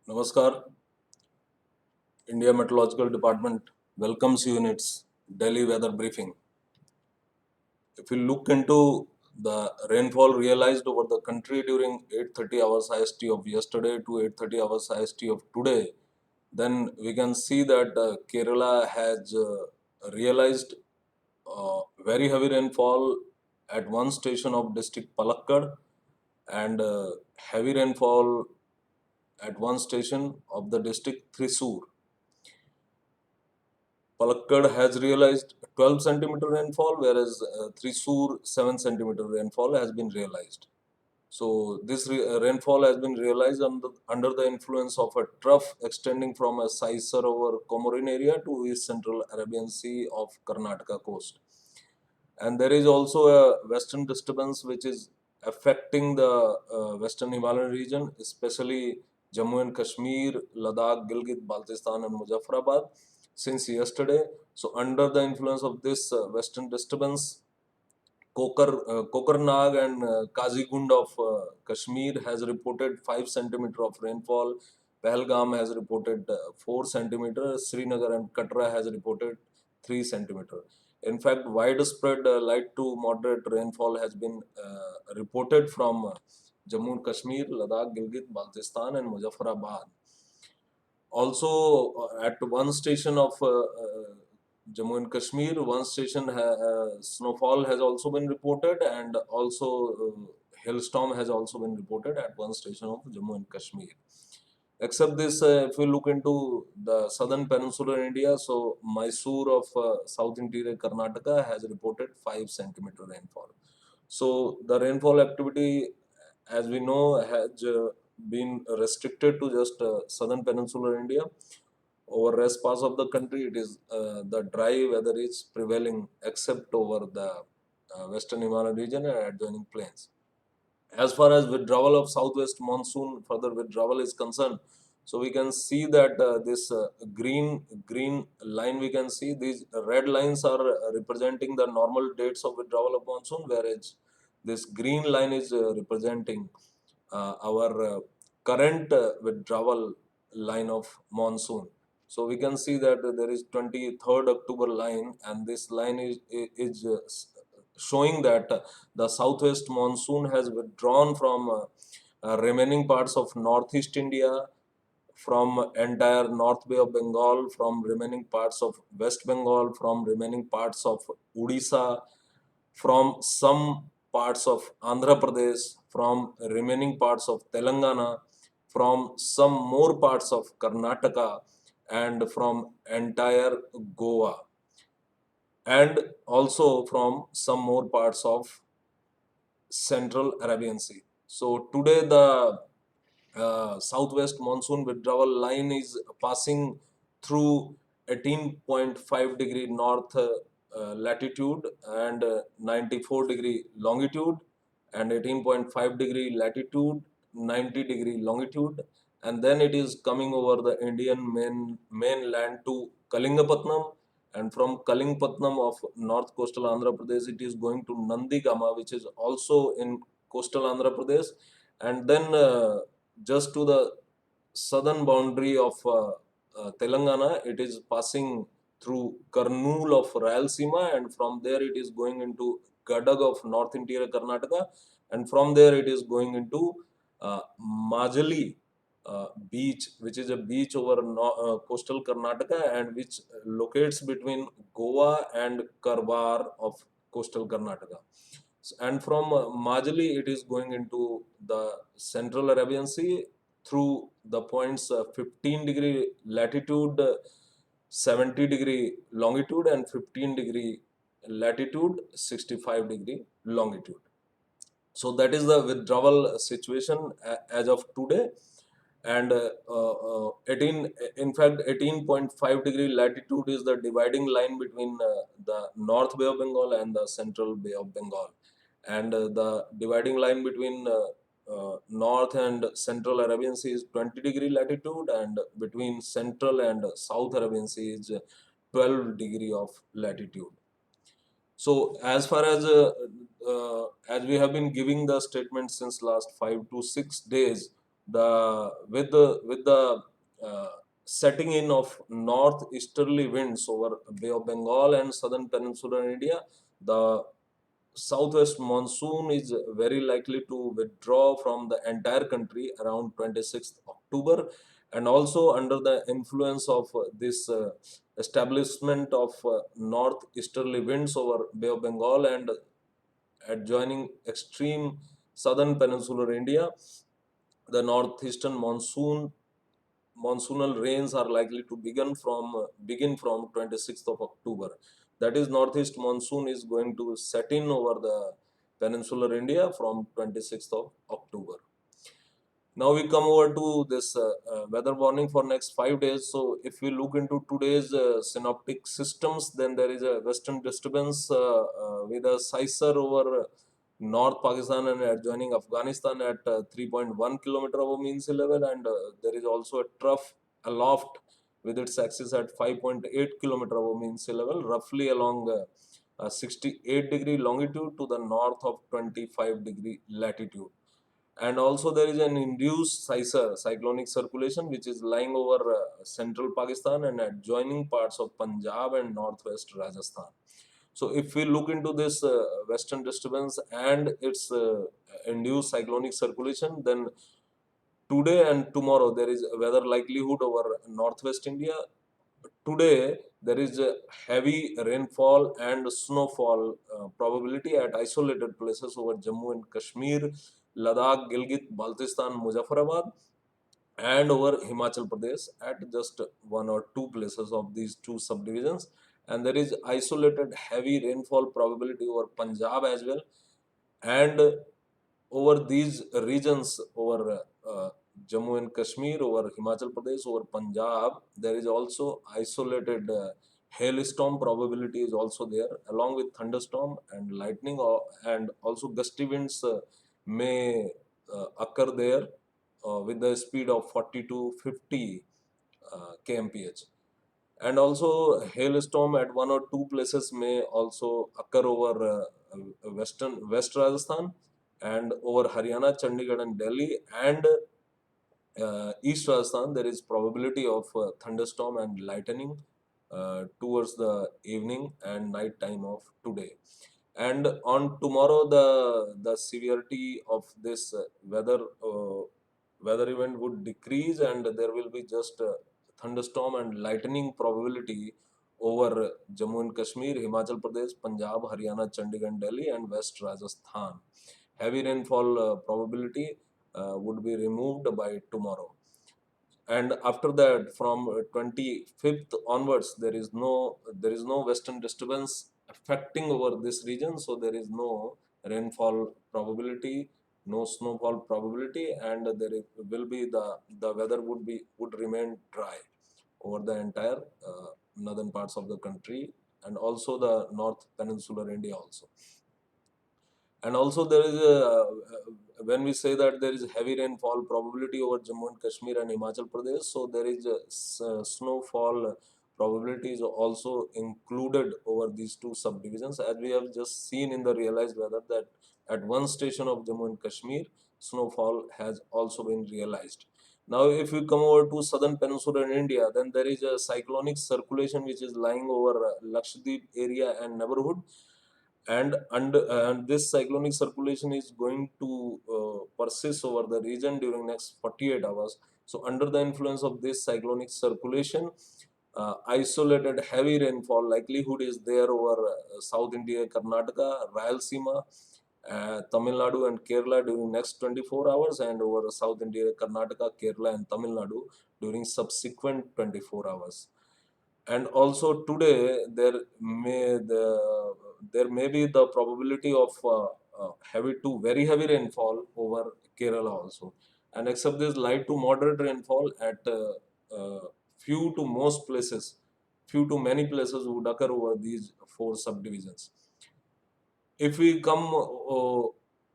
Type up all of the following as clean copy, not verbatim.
Namaskar. India Meteorological Department welcomes you in its daily weather briefing. If you look into the rainfall realized over the country during 8:30 hours IST of yesterday to 8:30 hours IST of today, then we can see that Kerala has realized very heavy rainfall at one station of district Palakkad and heavy rainfall at one station of the district Thrissur. Palakkad has realized 12 centimeter rainfall, whereas Thrissur 7 centimeter rainfall has been realized. So this rainfall has been realized under the influence of a trough extending from a Saisar over Comorin area to East Central Arabian Sea of Karnataka coast. And there is also a western disturbance which is affecting the western Himalayan region, especially Jammu and Kashmir, Ladakh, Gilgit, Baltistan, and Muzaffarabad since yesterday. So, under the influence of this western disturbance, Kokarnag and Kazigund of Kashmir has reported 5 centimeter of rainfall. Pahalgam has reported 4 centimeter. Srinagar and Katra has reported 3 centimeter. In fact, widespread light to moderate rainfall has been reported from Jammu and Kashmir, Ladakh, Gilgit, Baltistan, and Muzaffarabad. Also, at one station of Jammu and Kashmir, one station snowfall has also been reported, and also hailstorm has also been reported at one station of Jammu and Kashmir. Except this, if we look into the southern peninsular India, so Mysore of south interior Karnataka has reported 5 centimeter rainfall. So the rainfall activity, as we know, has been restricted to just southern peninsular India. Over rest parts of the country, it is the dry weather is prevailing, except over the western Himalayan region and adjoining plains. As far as withdrawal of southwest monsoon, further withdrawal is concerned, so we can see that this green line, we can see these red lines are representing the normal dates of withdrawal of monsoon, whereas this green line is representing our current withdrawal line of monsoon. So we can see that there is 23rd October line, and this line is showing that the southwest monsoon has withdrawn from remaining parts of northeast India, from entire North Bay of Bengal, from remaining parts of West Bengal, from remaining parts of Odisha, from some parts of Andhra Pradesh, from remaining parts of Telangana, from some more parts of Karnataka, and from entire Goa, and also from some more parts of Central Arabian Sea. So today the southwest monsoon withdrawal line is passing through 18.5 degree north latitude and 94 degree longitude, and 18.5 degree latitude, 90 degree longitude, and then it is coming over the Indian mainland to Kalingapatnam, and from Kalingapatnam of north coastal Andhra Pradesh it is going to Nandigama, which is also in coastal Andhra Pradesh, and then just to the southern boundary of Telangana, it is passing through Kurnool of Rayalaseema, and from there it is going into Gadag of North Interior Karnataka, and from there it is going into Majali beach, which is a beach over coastal Karnataka, and which locates between Goa and Karwar of coastal Karnataka. And from Majali, it is going into the Central Arabian Sea through the points 15 degree latitude, 70 degree longitude, and 15 degree latitude, 65 degree longitude. So that is the withdrawal situation as of today. And 18, in fact, 18.5 degree latitude is the dividing line between the North Bay of Bengal and the Central Bay of Bengal. And the dividing line between North and Central Arabian Sea is 20 degree latitude, and between Central and South Arabian Sea is 12 degree of latitude. So as we have been giving the statement since last 5 to 6 days, the uh, setting in of northeasterly winds over Bay of Bengal and southern peninsular India, the southwest monsoon is very likely to withdraw from the entire country around 26th October, and also under the influence of this establishment of northeasterly winds over Bay of Bengal and adjoining extreme southern peninsular India, the northeastern monsoonal rains are likely to begin from 26th of October. That is, northeast monsoon is going to set in over the peninsular India from 26th of October. Now we come over to this weather warning for next 5 days. So if we look into today's synoptic systems, then there is a western disturbance with a sizer over North Pakistan and adjoining Afghanistan at 3.1 kilometer above mean sea level, and there is also a trough aloft with its axis at 5.8 kilometer above mean sea level, roughly along 68-degree longitude to the north of 25-degree latitude. And also there is an induced cyclonic circulation which is lying over central Pakistan and adjoining parts of Punjab and northwest Rajasthan. So if we look into this western disturbance and its induced cyclonic circulation, then today and tomorrow there is weather likelihood over northwest India. Today there is a heavy rainfall and snowfall probability at isolated places over Jammu and Kashmir, Ladakh, Gilgit, Baltistan, Muzaffarabad, and over Himachal Pradesh at just one or two places of these two subdivisions. And there is isolated heavy rainfall probability over Punjab as well. And over these regions, over Jammu and Kashmir, over Himachal Pradesh, over Punjab, there is also isolated hailstorm probability is also there, along with thunderstorm and lightning, and also gusty winds may occur there with the speed of 40 to 50 kmph. And also hailstorm at one or two places may also occur over West Rajasthan and over Haryana, Chandigarh and Delhi, and East Rajasthan. There is probability of thunderstorm and lightning towards the evening and night time of today. And on tomorrow, the severity of this weather event would decrease, and there will be just thunderstorm and lightning probability over Jammu and Kashmir, Himachal Pradesh, Punjab, Haryana, Chandigarh, Delhi, and West Rajasthan. Heavy rainfall probability would be removed by tomorrow. And after that, from 25th onwards, there is no western disturbance affecting over this region, so there is no rainfall probability, no snowfall probability, and will be the weather would remain dry over the entire northern parts of the country, and also the north peninsular India also. And also there is when we say that there is heavy rainfall probability over Jammu and Kashmir and Himachal Pradesh, so there is snowfall probability is also included over these two subdivisions, as we have just seen in the realized weather that at one station of Jammu and Kashmir, snowfall has also been realized. Now, if we come over to southern peninsula in India, then there is a cyclonic circulation which is lying over Lakshadweep area and neighborhood, and this cyclonic circulation is going to persist over the region during next 48 hours. So under the influence of this cyclonic circulation, isolated heavy rainfall likelihood is there over South India, Karnataka, Rayalaseema, Tamil Nadu and Kerala during next 24 hours, and over South India, Karnataka, Kerala and Tamil Nadu during subsequent 24 hours. And also today there may be the probability of heavy to very heavy rainfall over Kerala also, and except this light to moderate rainfall at few to most places, few to many places would occur over these four subdivisions. If we come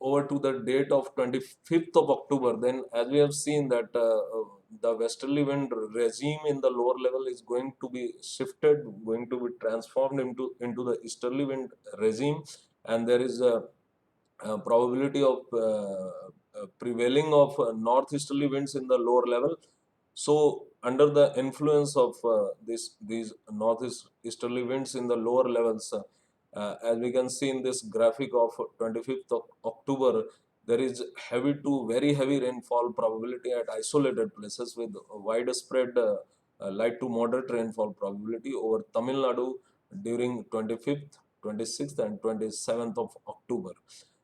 over to the date of 25th of October, then as we have seen that the westerly wind regime in the lower level is going to be shifted, going to be transformed into the easterly wind regime, and there is a probability of prevailing of northeasterly winds in the lower level. So under the influence of these northeasterly winds in the lower levels, as we can see in this graphic of 25th of October, there is heavy to very heavy rainfall probability at isolated places with widespread light to moderate rainfall probability over Tamil Nadu during 25th, 26th, and 27th of October.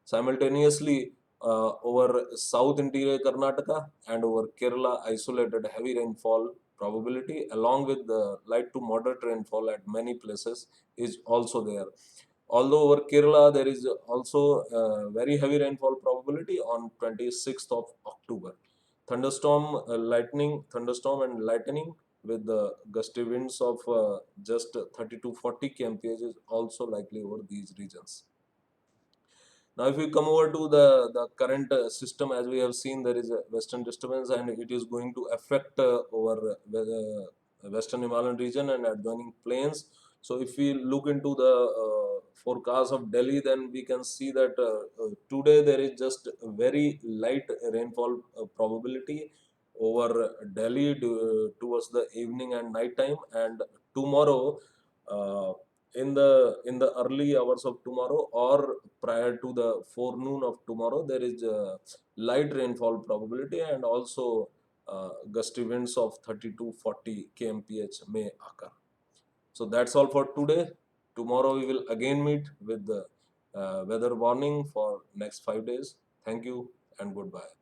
Simultaneously, over South Interior Karnataka and over Kerala, isolated heavy rainfall probability along with the light to moderate rainfall at many places is also there. Although over Kerala there is also very heavy rainfall probability on 26th of October. Thunderstorm and lightning with the gusty winds of just 30 to 40 kmph is also likely over these regions. Now, if we come over to the current system, as we have seen, there is a western disturbance and it is going to affect over the western Himalayan region and adjoining plains. So, if we look into the forecast of Delhi, then we can see that today there is just a very light rainfall probability over Delhi towards the evening and night time, and tomorrow. In the early hours of tomorrow or prior to the forenoon of tomorrow, there is a light rainfall probability and also gusty winds of 30 to 40 kmph may occur. So that's all for today. Tomorrow we will again meet with the weather warning for next 5 days. Thank you and goodbye.